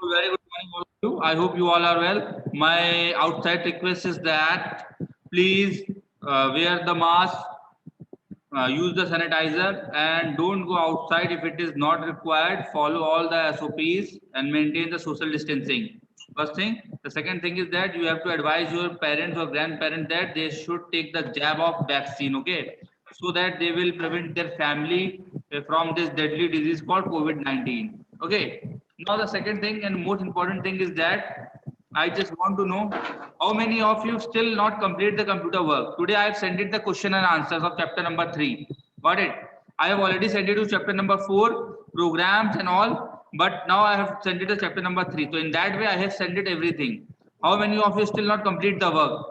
Very good morning, all of you. I hope you all are well. My outside request is that please wear the mask, use the sanitizer, and don't go outside if it is not required. Follow all the SOPs and maintain the social distancing. First thing. The second thing is that you have to advise your parents or grandparents that they should take the jab of vaccine, okay? So that they will prevent their family from this deadly disease called COVID-19. Okay. Now the second thing and most important thing is that I just want to know how many of you still not complete the computer work. Today I have sent it the question and answers of chapter number 3. Got it? I have already sent it to chapter number 4, programs and all, but now I have sent it to chapter number 3. So in that way I have sent it everything. How many of you still not complete the work?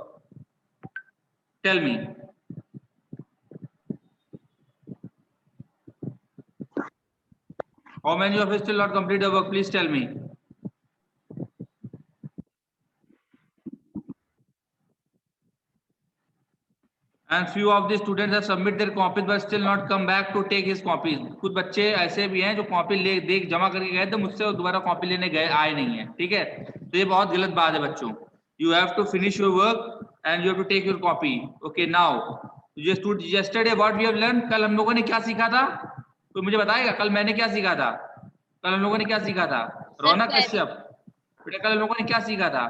Tell me. How many of you still not complete the work? Please tell me. And few of the students have submit their copies but still not come back to take his copies. कुछ बच्चे ऐसे भी हैं जो copy ले देख जमा करके गए थे मुझसे दोबारा कॉपी लेने गए आए नहीं है. ठीक है, तो ये बहुत गलत बात है बच्चों. You have to finish your work and you have to take your copy. Okay, now yesterday what we have learned. कल हम लोगों ने क्या सीखा था? तो मुझे बताएगा कल मैंने क्या सीखा था? कल हम लोगों ने क्या सीखा था? रौनक कश्यप बेटा कल हम लोगों ने क्या सीखा था?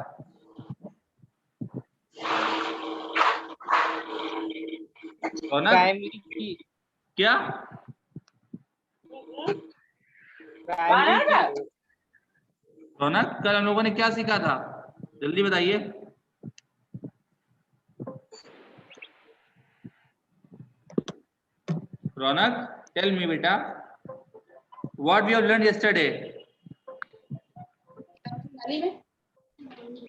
रौनक क्या? रौनक कल हम लोगों ने क्या सीखा था? जल्दी बताइए. रौनक टेल मी बेटा what we have learned yesterday.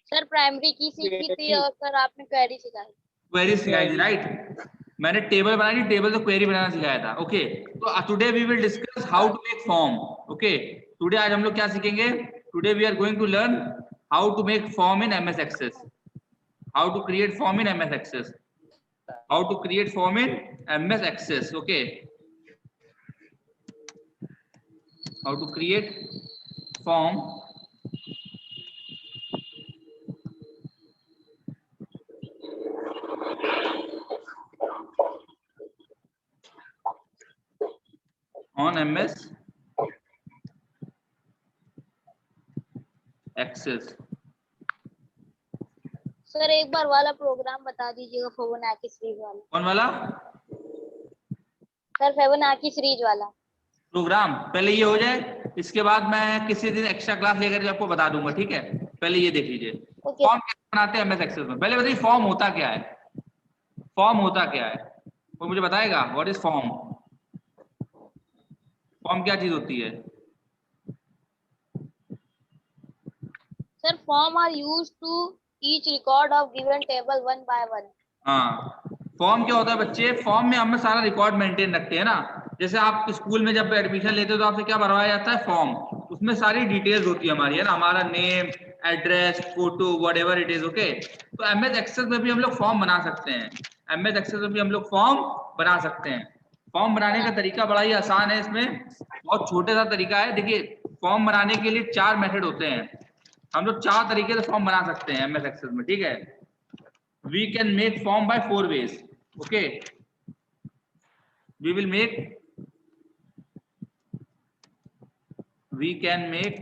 Sir primary की सीखी थी और सर आपने क्वेरी सिखाई. क्वेरी सिखाई थी, राइट? मैंने टेबल बनाई थी, टेबल से क्वेरी बनाना सिखाया था. ओके, तो today we will discuss how to make form. Okay, today आज हम लोग क्या सीखेंगे? Today we are going to learn how to make form in MS Access. How to create form in MS Access. How to create form in MS Access. Okay, how to create form on MS Access. Sir एक बार वाला programme बता दीजिएगा Fibonacci series वाला. कौन वाला? Sir Fibonacci series वाला programme. पहले ये हो जाए, इसके बाद मैं किसी दिन एक्स्ट्रा क्लास लेकर आपको बता दूंगा. ठीक है, पहले ये देख लीजिए. फॉर्म कैसे बनाते हैं एमएस एक्सेस में. पहले बताइए फॉर्म होता क्या है? फॉर्म होता क्या है? कोई मुझे बताएगा व्हाट इज फॉर्म? फॉर्म क्या चीज होती है? Sir form are used to each record of given table one by one. हाँ, फॉर्म क्या होता है बच्चे? फॉर्म में हम सारा रिकॉर्ड मेंटेन रखते हैं ना. जैसे आप स्कूल में जब एडमिशन लेते हो तो आपसे क्या भरवाया जाता है? फॉर्म. उसमें सारी डिटेल्स होती है हमारी, है ना, हमारा name, address, photo, whatever it is. Okay, तो एमएस एक्सेस में भी हम लोग फॉर्म बना सकते हैं. एमएस एक्सेस में भी हम लोग फॉर्म बना सकते हैं. फॉर्म बनाने का तरीका बड़ा ही आसान है. इसमें बहुत छोटा सा तरीका है. देखिए, फॉर्म बनाने के लिए 4 मेथड होते हैं. हम लोग 4 तरीके से फॉर्म बना सकते हैं एमएस एक्सेस में. ठीक है, we can make form by 4 ways. Okay, we can make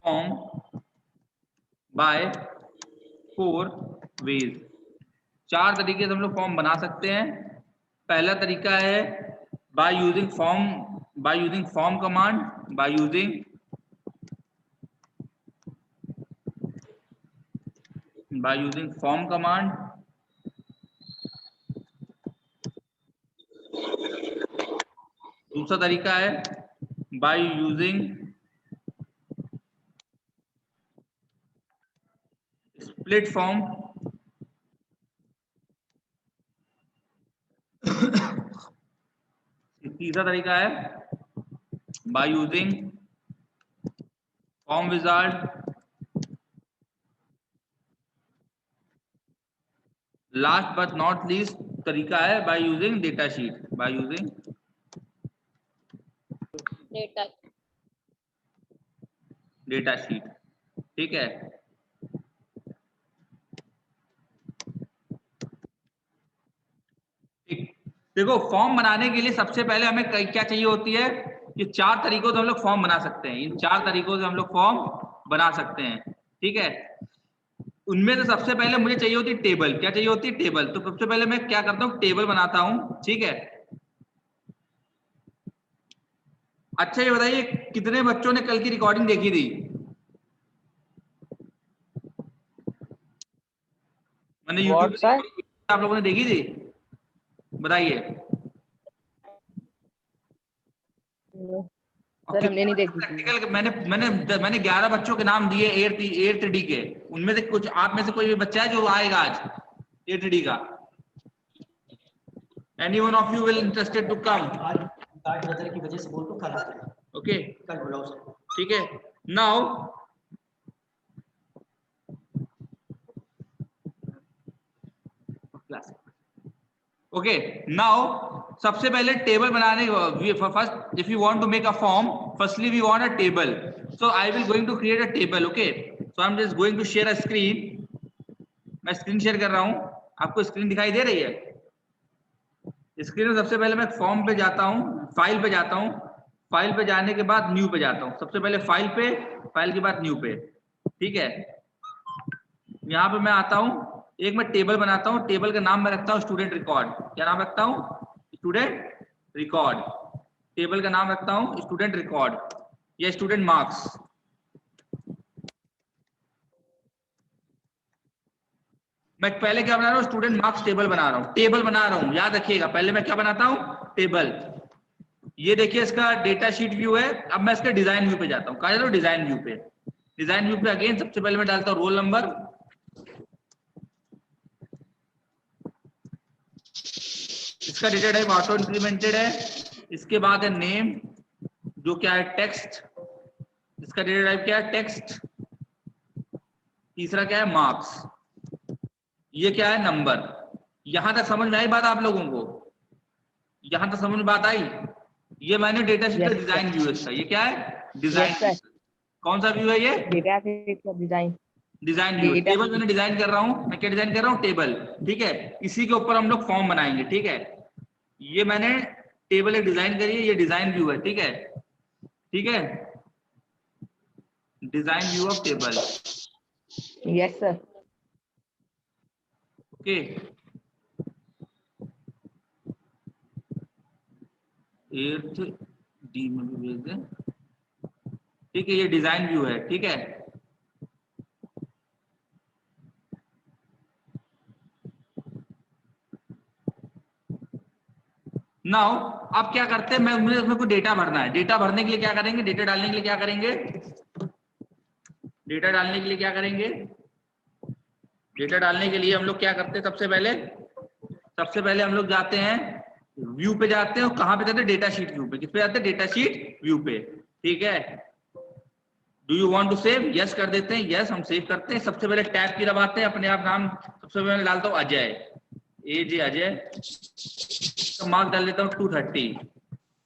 form by 4 ways. 4 तरीके से हम लोग फॉर्म बना सकते हैं. पहला तरीका है by using form command. by using form command. दूसरा तरीका है by using split form. तीसरा तरीका है by using form wizard. Last but not least तरीका है by using data sheet. by using data. Data sheet. ठीक है, ठीक। देखो फॉर्म बनाने के लिए सबसे पहले हमें क्या चाहिए होती है, ये 4 तरीकों से हम लोग फॉर्म बना सकते हैं। इन 4 तरीकों से हम लोग फॉर्म बना सकते हैं। ठीक है, उनमें से सबसे पहले मुझे चाहिए होती है टेबल। क्या चाहिए होती है? टेबल। तो सबसे पहले मैं क्या करता हूँ, टेबल बनाता हूँ। ठीक है, अच्छा ये बताइए कितने बच्चों ने कल की रिकॉर्डिंग देखी थी? मैंने यूट्यूब व्हाट सर? पे आप लोगों ने देखी थी? बताइए। सर हमने नहीं देखी थी। प्रैक्टिकल मैंने 11 बच्चों के नाम दिए 8th डी के। उनमें से कुछ आप में से कोई भी बच्चा है जो आएगा आज 8th डी का? Any one of you will interested to come? Guard brother की वजह से बोल तो कल आते हैं। ओके, कल बुलाओ सर। ठीक है। नाउ ओके, नाउ सबसे पहले टेबल बनाने, first if you want to make a form, firstly we want a table. So I will going to create a table. Okay, so I am just going to share a screen. मैं screen share कर रहा हूं, आपको screen दिखाई दे रही है? Screen में सबसे पहले मैं फॉर्म पे जाता हूं, फाइल पे जाता हूं, फाइल पे जाने के बाद न्यू पे जाता हूं। सबसे पहले फाइल पे, फाइल के बाद न्यू पे। ठीक है, यहाँ पे मैं आता हूँ, एक मैं टेबल बनाता हूँ। टेबल का नाम मैं रखता हूँ स्टूडेंट रिकॉर्ड। क्या नाम रखता हूँ? Student record. टेबल का नाम रखता हूँ स्टूडेंट रिकॉर्ड या स्टूडेंट मार्क्स। मैं पहले क्या बना रहा हूँ, स्टूडेंट मार्क्स टेबल बना रहा हूँ। टेबल बना रहा हूँ, याद रखिएगा, पहले मैं क्या बनाता हूँ? टेबल। ये देखिए इसका डेटा शीट व्यू है। अब मैं इसके डिजाइन व्यू पे जाता हूँ। कहा जाता हूँ डिजाइन व्यू पे। डिजाइन व्यू पे अगेन सबसे पहले मैं डालता हूँ रोल नंबर, इसका डेटा टाइप ऑटो इंक्रीमेंटेड है। इसके बाद है नेम, जो क्या है टेक्स्ट, इसका डेटा टाइप क्या है? टेक्स्ट। तीसरा क्या है? मार्क्स। ये क्या है? नंबर। यहां तक समझ में आई बात आप लोगों को? यहां तक समझ में बात आई? ये मैंने डेटा शीट का Yes, डिजाइन व्यू है इसका। ये क्या है? डिजाइन। Yes, sir. कौन सा व्यू है ये? डेटा शीट का design. Design view. Data table मैंने डिजाइन कर रहा हूं। मैं क्या डिजाइन कर रहा हूं? टेबल। ठीक है, इसी के ऊपर हम लोग फॉर्म बनाएंगे। ठीक है, ये मैंने टेबल एक डिजाइन करी है, ये डिजाइन व्यू है। ठीक है, ठीक है, design view of table. Yes, sir. Okay, 8th D में भी भेज दें। ठीक है, ये डिजाइन व्यू है। ठीक है, नाउ अब क्या करते हैं, मैं मुझे उसमें कोई डेटा भरना है। डेटा भरने के लिए क्या करेंगे? डेटा डालने के लिए क्या करेंगे? डेटा डालने के लिए क्या करेंगे? डेटा डालने के लिए हम लोग क्या करते हैं? सबसे पहले हम लोग जाते हैं व्यू पे जाते हैं। और कहां पे जाते हैं? डेटा शीट व्यू पे। किस पे जाते हैं? डेटा शीट व्यू पे। ठीक है, do you want to save? Yes कर देते हैं। यस, हम सेव करते हैं। सबसे पहले टैब की दबाते हैं, अपने आप नाम सबसे पहले डालता हूँ अजय, AJ अजय। तो मार्क डाल देता हूँ 230।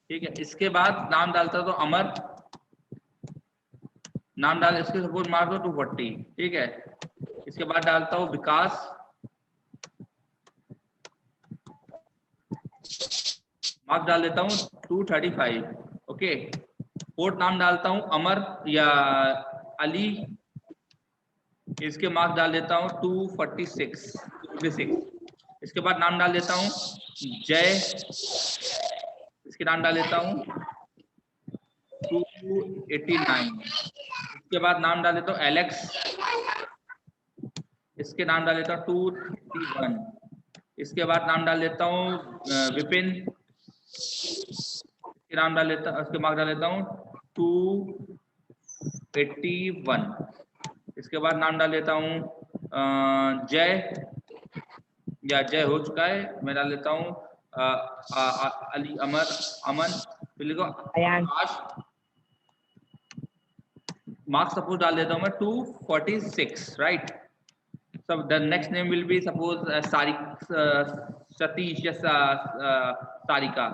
ठीक है, इसके बाद नाम डालता हूँ तो अमर, नाम डाल, इसके सपोज मार्क दो 240। ठीक है, इसके बाद डालता हूँ विकास, मार्क डाल देता हूँ 235। ओके, पोर्ट नाम डालता हूँ अमर या अली, इसके मार्क्स डाल देता हूँ 246। इसके बाद नाम डाल देता हूँ जय, इसके नाम डाल देता हूँ 289। इसके बाद नाम डाल देता हूँ एलेक्स, इसके नाम डाल देता हूँ 231। इसके बाद नाम डाल देता हूँ विपिन, इसके नाम डाल देता, इसके मार्क्स डाल देता हूँ 281। इसके बाद नाम डाल देता हूँ जय, या जय हो चुका है, मैं डाल देता हूँ अली, अमर, अमन, फिर लिखो आकाश। मार्क्स सपोज डाल देता हूँ मैं 246, राइट। सब the next name will be suppose Satish या Sarika.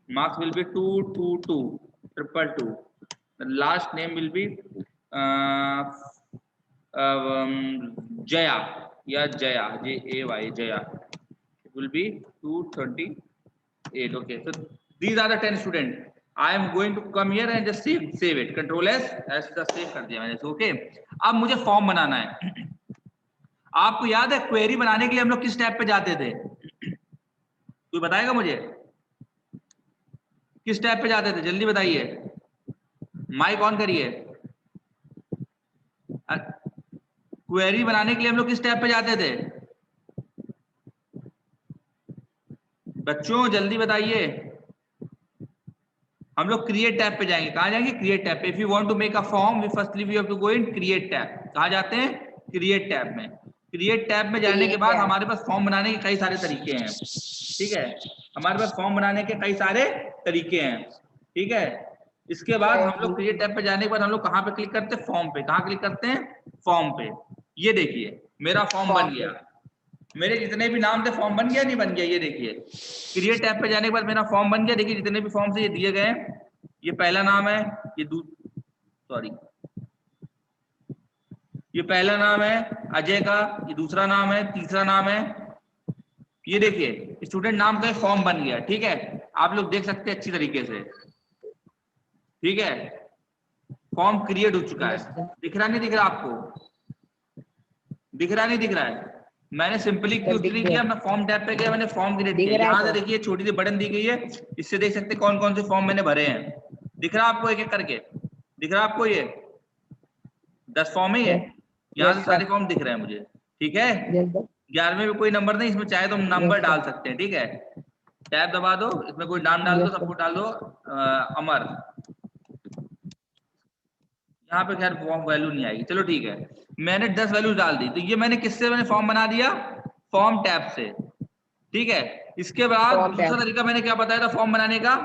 Marks will be 222। 222. The last name will be Jaya. Yeah, Jaya. J-A-Y, Jaya. It will be 238. Okay. So these are the 10 students. I am going to come here and just save it. Control S, save कर दिया मैंने. Okay. अब मुझे form बनाना है. आपको याद है query बनाने के लिए हम लोग किस टैब पे जाते थे? कोई बताएगा मुझे? किस टैब पे जाते थे? जल्दी बताइए. माइक ऑन करिए. क्वेरी बनाने के लिए हम लोग किस टैब पे जाते थे? बच्चों जल्दी बताइए. हम लोग क्रिएट टैब पे जाएंगे. कहां जाएंगे? क्रिएट टैब पे. If you want to make a form we firstly we have to go in create tab. कहां जाते हैं? क्रिएट टैब में. क्रिएट टैब में जाने के बाद हमारे पास फॉर्म बनाने के कई सारे तरीके हैं. ठीक है, हमारे पास फॉर्म बनाने के कई सारे तरीके हैं. ठीक है, इसके बाद हम लोग क्रिएट टैब पे जाने के बाद हम लोग कहां पे क्लिक करते हैं? फॉर्म पे. कहां क्लिक करते हैं? फॉर्म पे. ये देखिए मेरा फॉर्म बन गया. मेरे जितने भी नाम थे फॉर्म बन गया नहीं बन गया? ये देखिए क्रिएट टैब पे जाने के बाद मेरा फॉर्म बन गया. देखिए जितने भी फॉर्म से ये दिए गए, ये पहला नाम है, ये पहला नाम है अजय का, ये दूसरा नाम है, तीसरा नाम है. ये देखिए स्टूडेंट नाम का फॉर्म बन गया. ठीक है, आप लोग देख सकते हैं अच्छी तरीके से. ठीक है, फॉर्म क्रिएट हो चुका है. दिख रहा नहीं दिख रहा आपको? दिख रहा नहीं दिख रहा है? मैंने सिंपली क्लिक किया, मैं फॉर्म टैब पे गया, मैंने फॉर्म क्रिएट किया. यहाँ से देखिए छोटी सी बटन दी गई है, इससे देख सकते हैं कौन कौन से फॉर्म मैंने भरे हैं. दिख रहा आपको एक एक करके? दिख रहा आपको? ये 10 फॉर्म ही है. यहाँ से सारे फॉर्म दिख रहे हैं मुझे. ठीक है, 11वें में कोई नंबर नहीं, इसमें चाहे तो नंबर डाल सकते हैं. ठीक है, टैब दबा दो, इसमें कोई नाम डाल दो, सबको डाल दो अमर. यहाँ पे खैर फॉर्म वैल्यू नहीं आएगी. चलो ठीक है, मैंने 10 वैल्यू डाल दी. तो ये मैंने किससे मैंने फॉर्म बना दिया? फॉर्म टैब से. ठीक है, इसके बाद दूसरा तरीका मैंने क्या बताया था फॉर्म बनाने का?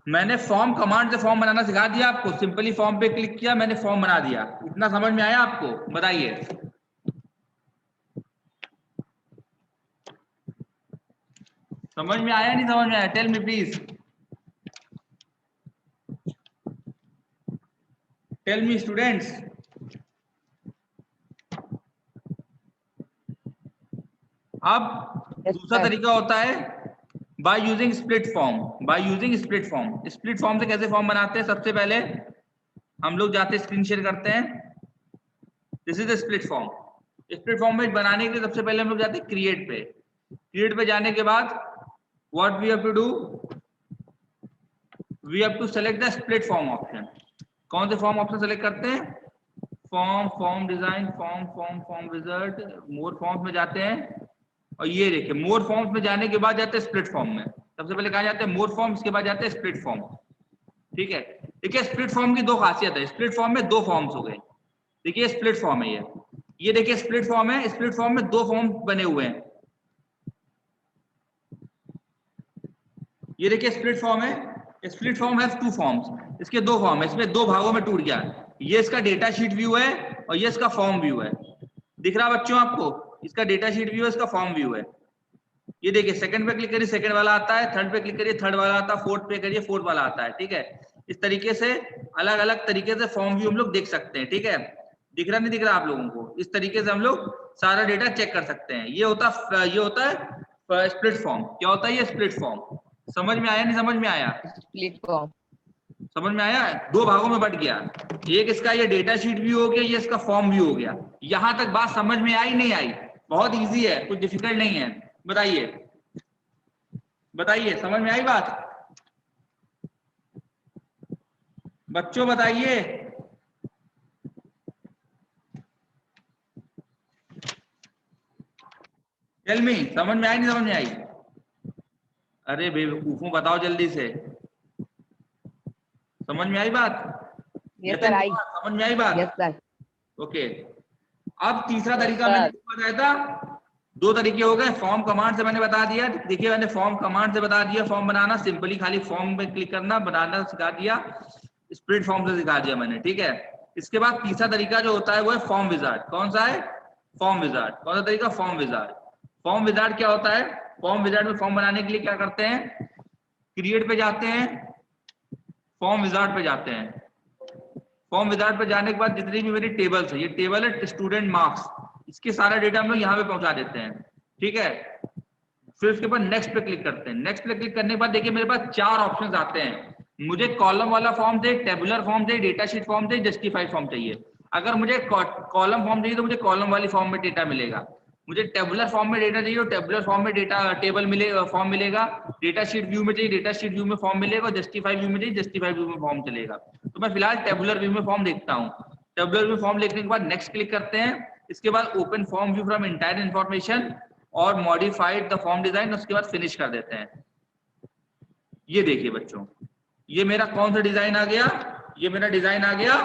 मैंने फॉर्म कमांड से फॉर्म बनाना सिखा दिया आपको. सिंपली फॉर्म पे क्लिक किया, मैंने फॉर्म बना दिया. इतना समझ में आया आपको? बताइए. समझ में आया नहीं समझ में आया? Tell me please. Tell me students. अब दूसरा तरीका होता है by using split form. By using split form. Split form से कैसे फॉर्म बनाते हैं? सबसे पहले हम लोग जाते हैं, स्क्रीन शेयर करते हैं. This is the split form. Split form में बनाने के लिए सबसे पहले हम लोग जाते हैं क्रिएट पे. क्रिएट पे जाने के बाद what we have to do? We have to select the split form option. कौन से फॉर्म ऑप्शन सेलेक्ट करते हैं? Form, form design, form, form, form wizard, more forms में जाते हैं. और ये देखिए मोर फॉर्म्स में जाने के बाद जाते हैं स्प्लिट फॉर्म में. सबसे पहले कहा जाते हैं मोर फॉर्म, इसके बाद जाते हैं स्प्लिट फॉर्म. ठीक है, देखिए स्प्लिट फॉर्म की दो खासियत है. स्प्लिट फॉर्म में दो फॉर्म्स हो गए. देखिए स्प्लिट फॉर्म है ये देखिए स्प्लिट फॉर्म है. स्प्लिट फॉर्म में दो फॉर्म बने हुए हैं. ये देखिए स्प्लिट फॉर्म है. Split form has 2 forms. इसके 2 फॉर्म है. इसमें 2 भागों में टूट गया. ये इसका डेटा शीट व्यू है और ये इसका फॉर्म व्यू है. दिख रहा बच्चों आपको? इसका डेटा शीट व्यू है, इसका फॉर्म व्यू है. ये देखिए सेकंड पे क्लिक करिए, सेकंड वाला आता है. थर्ड पे क्लिक करिए, थर्ड वाला आता है. फोर्थ पे करिए, फोर्थ वाला आता है. ठीक है, इस तरीके से अलग अलग तरीके से फॉर्म व्यू हम लोग देख सकते हैं. ठीक है, दिख रहा नहीं दिख रहा आप लोगों को? इस तरीके से हम लोग सारा डेटा चेक कर सकते हैं. ये होता है स्प्लिट फॉर्म. क्या होता है ये? Split form. समझ में आया नहीं समझ में आया? स्प्लिट फॉर्म समझ में आया? 2 भागों में बट गया. एक इसका ये डेटा शीट व्यू हो गया, ये इसका फॉर्म व्यू हो गया. यहां तक बात समझ में आई नहीं आई? बहुत इजी है, कुछ डिफिकल्ट नहीं है. बताइए बताइए, समझ में आई बात? बच्चों बताइए. टेल मी, समझ में आई नहीं समझ में आई? अरे बेवकूफों बताओ जल्दी से. समझ में आई बात? Yes sir I. समझ में आई बात? Yes sir. ओके, अब तीसरा तरीका मैंने बताया था. 2 तरीके हो गए. फॉर्म कमांड से मैंने बता दिया. देखिए मैंने फॉर्म कमांड से बता दिया फॉर्म बनाना. सिंपली खाली फॉर्म पे क्लिक करना, बनाना सिखा दिया. स्प्लिट फॉर्म से सिखा दिया मैंने. ठीक है, इसके बाद तीसरा तरीका जो होता है वो है फॉर्म विजार्ड. कौन सा है? Form wizard. कौन सा तरीका? Form wizard. फॉर्म विजार्ड क्या होता है? फॉर्म विजार्ड में फॉर्म बनाने के लिए क्या करते हैं? क्रिएट पे जाते हैं, फॉर्म विजार्ड पे जाते हैं। फॉर्म विजार्ड पे जाने के बाद जितनी भी मेरी टेबल्स है, ये टेबल है स्टूडेंट मार्क्स, इसके सारा डेटा हम लोग यहाँ पे पहुंचा देते हैं। ठीक है, फिर उसके बाद नेक्स्ट पे क्लिक करते हैं। नेक्स्ट पे क्लिक करने के बाद देखिए मेरे पास 4 ऑप्शंस आते हैं। मुझे कॉलम वाला फॉर्म चाहिए, टेबुलर फॉर्म चाहिए, डेटा शीट फॉर्म चाहिए, जस्टिफाइड फॉर्म चाहिए। अगर मुझे कॉलम फॉर्म चाहिए तो मुझे कॉलम वाली फॉर्म में डेटा मिलेगा। मुझे टेबुलर फॉर्म में डेटा चाहिए तो टेबुलर फॉर्म में डेटा टेबल मिलेगा, फॉर्म मिलेगा। डेटा शीट व्यू में चाहिए, डेटा शीट व्यू में फॉर्म मिलेगा। जस्टिफाइड व्यू में चाहिए, जस्टिफाइड व्यू में फॉर्म चलेगा। तो मैं फिलहाल टेबुलर व्यू में फॉर्म देखता हूँ। टेबुलर व्यू फॉर्म लिखने के बाद नेक्स्ट क्लिक करते हैं। इसके बाद open form view from entire information और मॉडिफाइड द फॉर्म डिजाइन, उसके बाद फिनिश कर देते हैं। ये देखिए बच्चों, ये मेरा कौन सा डिजाइन आ गया, ये मेरा डिजाइन आ गया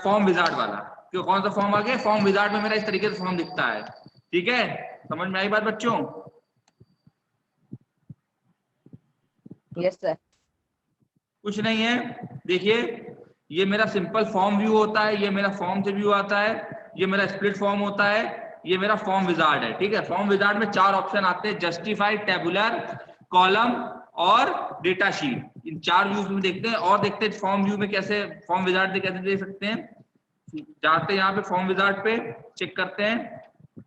फॉर्म विजार्ड वाला। क्यों, कौन सा फॉर्म आ गया, फॉर्म विजार्ड में मेरा इस तरीके से फॉर्म दिखता है। ठीक है, समझ में आई बात बच्चों? Yes sir. कुछ नहीं है। देखिए ये मेरा सिंपल फॉर्म व्यू होता है, ये मेरा फॉर्म से व्यू आता है, ये मेरा स्प्लिट फॉर्म होता है, ये मेरा फॉर्म विजार्ड है। ठीक है, फॉर्म विजार्ड में 4 ऑप्शन आते हैं, जस्टिफाइड, टेबुलर, कॉलम और डेटा शीट। इन 4 व्यूज में देखते हैं और देखते हैं फॉर्म व्यू में कैसे, फॉर्म विजार्ड में कैसे देख सकते हैं। जाते हैं यहाँ पे फॉर्म विजार्ड पे, चेक करते हैं।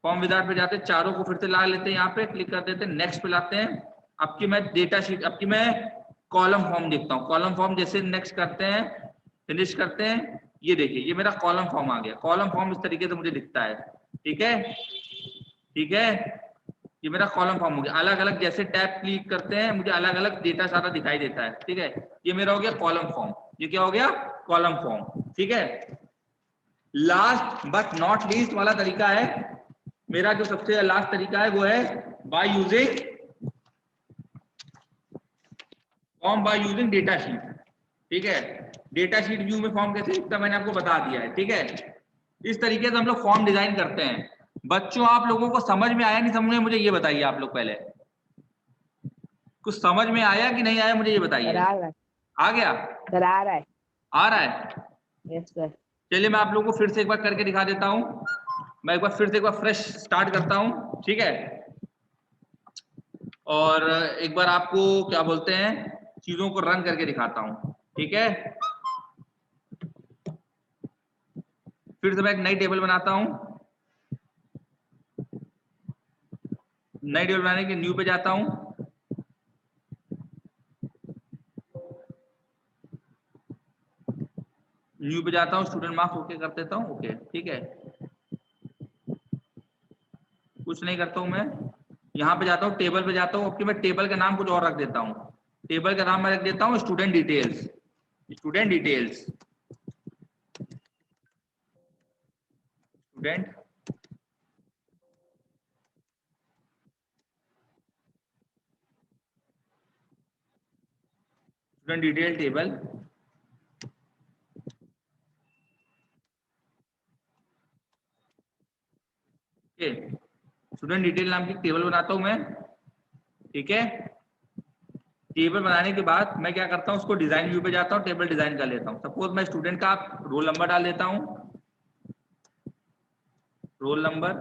फॉर्म विजार्ड पे जाते हैं, चारों को फिर से ला लेते हैं, यहाँ पे क्लिक कर देते हैं, नेक्स्ट पे लाते हैं। अब की मैं डेटा शीट, अब की मैं कॉलम फॉर्म देखता हूँ। कॉलम फॉर्म जैसे नेक्स्ट करते हैं, फिनिश करते हैं, ये देखिए ये मेरा कॉलम फॉर्म आ गया। कॉलम फॉर्म इस तरीके से मुझे दिखता है। ठीक है, ठीक है, ये मेरा कॉलम फॉर्म हो गया। अलग अलग जैसे टैब क्लिक करते हैं मुझे अलग अलग डेटा सारा दिखाई देता है। ठीक है, ये मेरा हो गया कॉलम फॉर्म। ये क्या हो गया, कॉलम फॉर्म। ठीक है, लास्ट बट नॉट लीस्ट वाला तरीका है मेरा, जो सबसे लास्ट तरीका है वो है by using form, by using data sheet. ठीक है, डेटा शीट व्यू में फॉर्म कैसे दिखता है मैंने आपको बता दिया है। ठीक है, इस तरीके से हम लोग फॉर्म डिजाइन करते हैं। बच्चों आप लोगों को समझ में आया नहीं समझ में, मुझे ये बताइए आप लोग पहले, कुछ समझ में आया कि नहीं आया मुझे ये बताइए। आ रहा है आ गया, सर, आ रहा है। आ रहा है। Yes sir. चलिए मैं आप लोगों को फिर से एक बार करके दिखा देता हूँ। मैं एक बार फिर से एक बार फ्रेश स्टार्ट करता हूँ। ठीक है, और एक बार आपको क्या बोलते हैं चीजों को रन करके दिखाता हूँ। ठीक है, फिर से मैं एक नई टेबल बनाता हूँ। नई टेबल बनाने के न्यू पे जाता हूँ। न्यू पे जाता हूँ, स्टूडेंट मार्क्स ओके कर देता हूँ। ओके, ठीक है, कुछ नहीं करता हूँ मैं। यहाँ पे जाता हूँ, टेबल पे जाता हूँ। मैं टेबल का नाम कुछ और रख देता हूँ। टेबल का नाम मैं रख देता हूँ student details. Student details, student student detail table. Student detail नाम की टेबल बनाता हूं मैं। ठीक है, टेबल बनाने के बाद मैं क्या करता हूं, उसको डिजाइन व्यू पे जाता हूं, टेबल डिजाइन कर लेता हूं। सपोज मैं स्टूडेंट का रोल नंबर डाल देता हूं, रोल नंबर,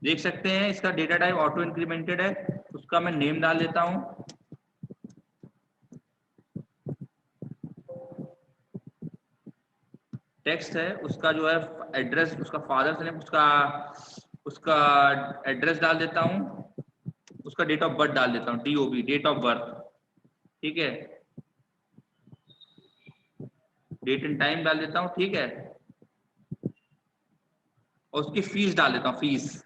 देख सकते हैं इसका डेटा टाइप ऑटो इंक्रीमेंटेड है। उसका मैं नेम डाल देता हूं। टेक्स्ट है उसका जो है एड्रेस, उसका फादर नेम, उसका एड्रेस डाल देता हूं। उसका डेट ऑफ बर्थ डाल देता हूं, DOB, डेट ऑफ बर्थ। ठीक है, डेट एंड टाइम डाल देता हूं। ठीक है, और उसकी फीस डाल देता हूं, फीस।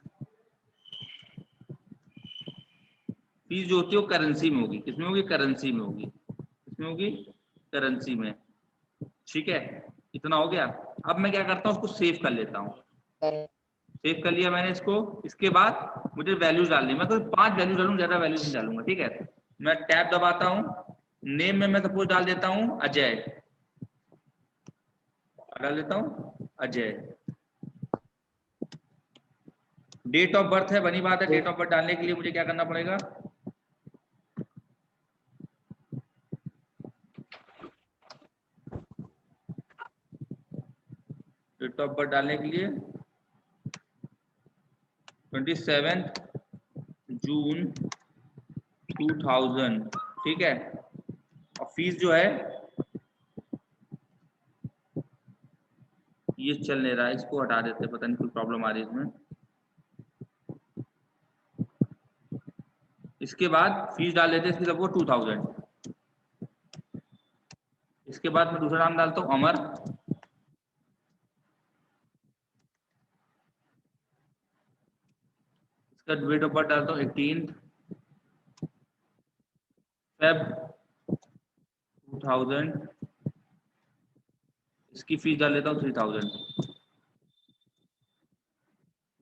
फीस जो होती है वो करेंसी में होगी। किसमें होगी, करेंसी में होगी। किसमें होगी, करेंसी में। ठीक है, इतना हो गया। अब मैं क्या करता हूँ, उसको सेव कर लेता हूँ। सेव कर लिया मैंने इसको। इसके बाद मुझे वैल्यूज डालनी, मैं तो 5 वैल्यू डालूंगा, ज्यादा वैल्यूज नहीं डालूंगा। ठीक है, मैं टैब दबाता हूँ। नेम में मैं सपोज डाल देता हूँ अजय, डाल देता हूँ अजय। डेट ऑफ बर्थ है, बनी बात है, डेट ऑफ बर्थ डालने के लिए मुझे क्या करना पड़ेगा, डेट ऑफ बर्थ डालने के लिए 27 जून 2000, ठीक है। और फीस जो है ये चल नहीं रहा है, इसको हटा देते, पता नहीं कोई प्रॉब्लम आ रही है इसमें। इसके बाद फीस डाल देते हैं इसकी, सबको 2000। इसके बाद मैं दूसरा नाम डालता हूँ अमर। इसका डेट ऑफ बर्थ डालता हूँ 18 फेब 2000। इसकी फीस डाल देता हूँ 3000।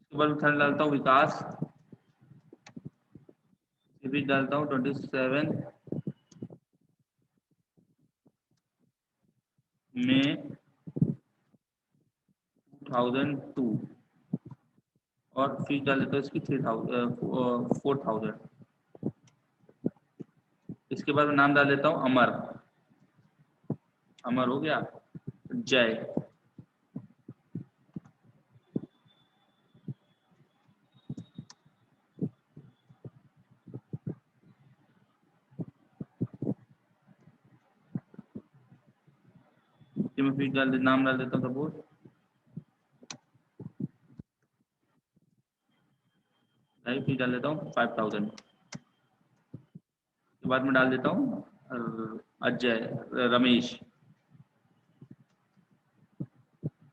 इसके बाद थर्ड डालता हूँ विकास, फीस डालता हूँ 27 मई 2002 और फीस डाल देता हूँ इसकी 4000। इसके बाद मैं नाम डाल देता हूँ अमर। अमर हो गया। जय। मैं फीस नाम डाल देता हूँ सपोज, फीस डाल देता हूँ 5000। के बाद में डाल देता हूँ अजय रमेश,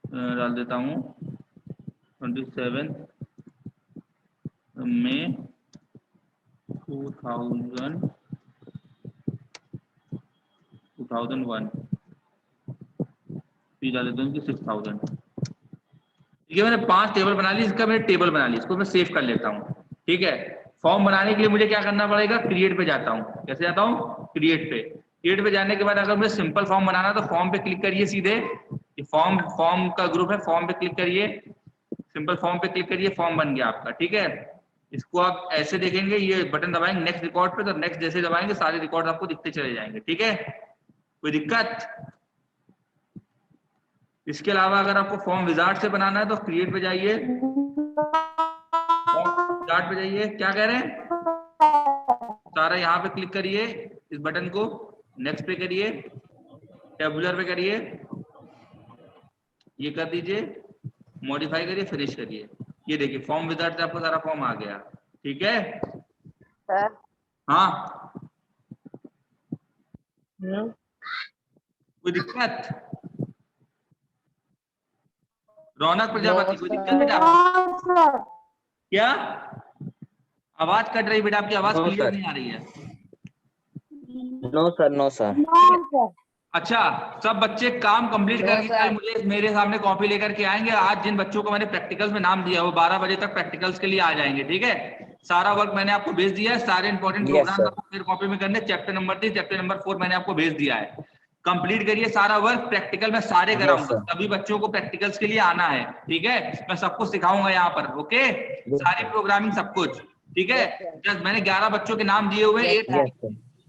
डाल देता हूँ 27 मई 2001। फीस डाल देता हूँ इनकी 6000। ठीक है, मैंने 5 टेबल बना ली। इसका मैंने टेबल बना ली, इसको मैं सेव कर लेता हूँ। ठीक है, फॉर्म बनाने के लिए मुझे क्या करना पड़ेगा, क्रिएट पे जाता हूँ। कैसे जाता हूँ, क्रिएट पे। क्रिएट पे जाने के बाद अगर मुझे सिंपल फॉर्म बनाना है तो फॉर्म पे क्लिक करिए सीधे। ये फॉर्म का ग्रुप है, फॉर्म पे क्लिक करिए, सिंपल फॉर्म पे क्लिक करिए, फॉर्म बन गया आपका। ठीक है, इसको आप ऐसे देखेंगे, ये बटन दबाएंगे नेक्स्ट रिकॉर्ड पे, तो नेक्स्ट जैसे दबाएंगे सारे रिकॉर्ड आपको दिखते चले जाएंगे। ठीक है, कोई दिक्कत? इसके अलावा अगर आपको फॉर्म विजार्ड से बनाना है तो क्रिएट पे जाइए, विजार्ड पे जाइए, क्या कह रहे हैं, सारा यहाँ पे क्लिक करिए, इस बटन को नेक्स्ट पे करिए, टेबुलर पे करिए, ये कर दीजिए, मॉडिफाई करिए, फिनिश करिए। ये देखिए फॉर्म विजार्ड से आपको सारा फॉर्म आ गया। ठीक है सर। हाँ, हम्म। कोई दिक्कत? रौनक प्रजापति, कोई दिक्कत बेटा? क्या आवाज कट रही बेटा, आपकी आवाज क्लियर नहीं आ रही है। No sir, no sir. अच्छा, सब बच्चे काम कंप्लीट करके कल मुझे मेरे सामने कॉपी लेकर के आएंगे। आज जिन बच्चों को मैंने प्रैक्टिकल्स में नाम दिया वो 12 बजे तक प्रैक्टिकल्स के लिए आ जाएंगे। ठीक है, सारा वर्क मैंने आपको भेज दिया है, सारे इंपॉर्टेंट प्रोग्राम आपको फिर कॉपी में करने। चैप्टर नंबर 3 चैप्टर नंबर 4 मैंने आपको भेज दिया है, कंप्लीट करिए सारा वर्क। प्रैक्टिकल में सारे कराऊंगा, सभी बच्चों को प्रैक्टिकल्स के लिए आना है। ठीक है, मैं सबको सिखाऊंगा यहाँ पर। ओके, सारी प्रोग्रामिंग सब कुछ। ठीक है, जस्ट मैंने 11 बच्चों के नाम दिए हुए हैं,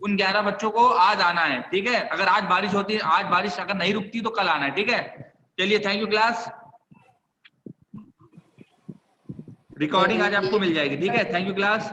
उन 11 बच्चों को आज आना है। ठीक है, अगर आज बारिश होती है, आज बारिश अगर नहीं रुकती तो कल आना है। ठीक है, चलिए, थैंक यू क्लास। रिकॉर्डिंग आज आपको मिल जाएगी। ठीक है, थैंक यू क्लास।